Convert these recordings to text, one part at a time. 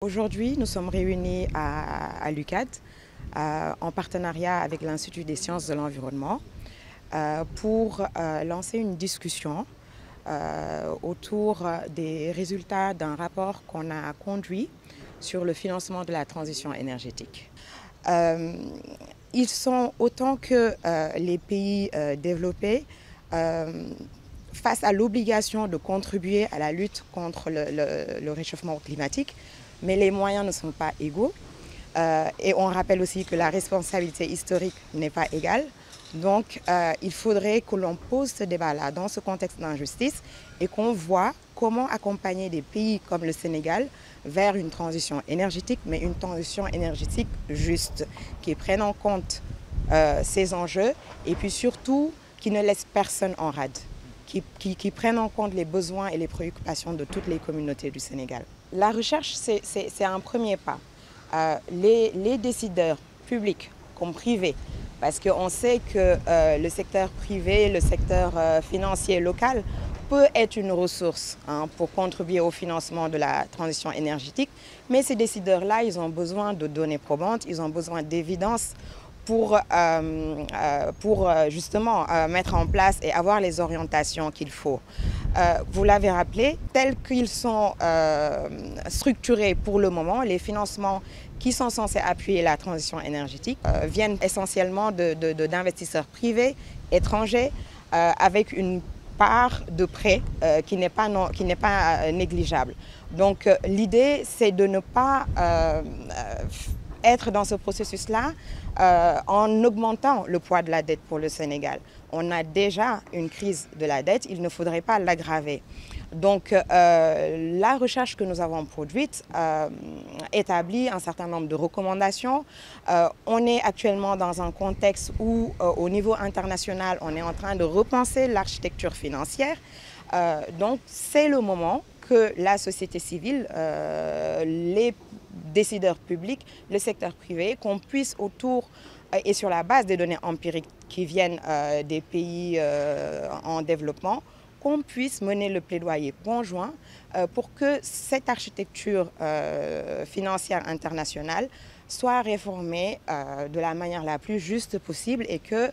Aujourd'hui, nous sommes réunis à l'UCAD en partenariat avec l'Institut des sciences de l'environnement pour lancer une discussion autour des résultats d'un rapport qu'on a conduit sur le financement de la transition énergétique. Ils sont autant que les pays développés face à l'obligation de contribuer à la lutte contre le réchauffement climatique, mais les moyens ne sont pas égaux. Et on rappelle aussi que la responsabilité historique n'est pas égale. Donc, il faudrait que l'on pose ce débat-là dans ce contexte d'injustice et qu'on voit comment accompagner des pays comme le Sénégal vers une transition énergétique, mais une transition énergétique juste, qui prenne en compte ces enjeux et puis surtout qui ne laisse personne en rade, qui prenne en compte les besoins et les préoccupations de toutes les communautés du Sénégal. La recherche, c'est un premier pas. Les décideurs publics comme privés, parce qu'on sait que le secteur privé, le secteur financier local peut être une ressource pour contribuer au financement de la transition énergétique, mais ces décideurs-là, ils ont besoin de données probantes, ils ont besoin d'évidence pour justement mettre en place et avoir les orientations qu'il faut. Vous l'avez rappelé, tels qu'ils sont structurés pour le moment, les financements qui sont censés appuyer la transition énergétique viennent essentiellement d'investisseurs privés, étrangers, avec une part de prêt qui n'est pas négligeable. Donc l'idée, c'est de ne pas être dans ce processus-là en augmentant le poids de la dette pour le Sénégal. On a déjà une crise de la dette, il ne faudrait pas l'aggraver. Donc la recherche que nous avons produite établit un certain nombre de recommandations. On est actuellement dans un contexte où au niveau international, on est en train de repenser l'architecture financière. Donc c'est le moment que la société civile, les décideurs publics, le secteur privé, qu'on puisse autour et sur la base des données empiriques qui viennent des pays en développement, qu'on puisse mener le plaidoyer conjoint pour que cette architecture financière internationale soit réformée de la manière la plus juste possible et que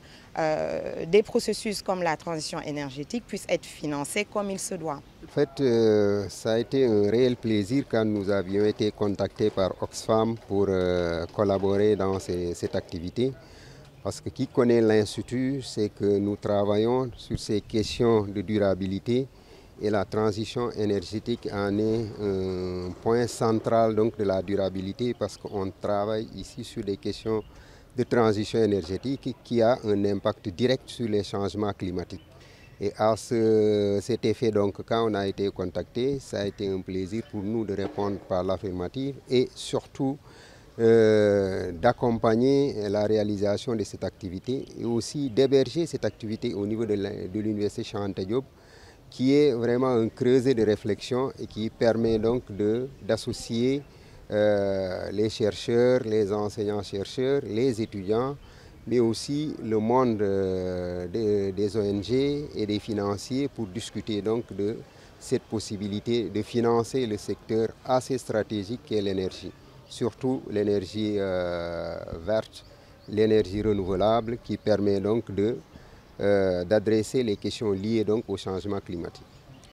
des processus comme la transition énergétique puissent être financés comme il se doit. En fait, ça a été un réel plaisir quand nous avions été contactés par Oxfam pour collaborer dans cette activité. Parce que qui connaît l'Institut, c'est que nous travaillons sur ces questions de durabilité et la transition énergétique en est un point central donc, de la durabilité parce qu'on travaille ici sur des questions de transition énergétique qui a un impact direct sur les changements climatiques. Et à cet effet, donc, quand on a été contacté, ça a été un plaisir pour nous de répondre par l'affirmative et surtout d'accompagner la réalisation de cette activité et aussi d'héberger cette activité au niveau de l'Université Cheikh Anta Diop, qui est vraiment un creuset de réflexion et qui permet donc d'associer les chercheurs, les enseignants-chercheurs, les étudiants, mais aussi le monde des ONG et des financiers pour discuter donc de cette possibilité de financer le secteur assez stratégique qu'est l'énergie. Surtout l'énergie verte, l'énergie renouvelable qui permet donc d'adresser les questions liées donc au changement climatique.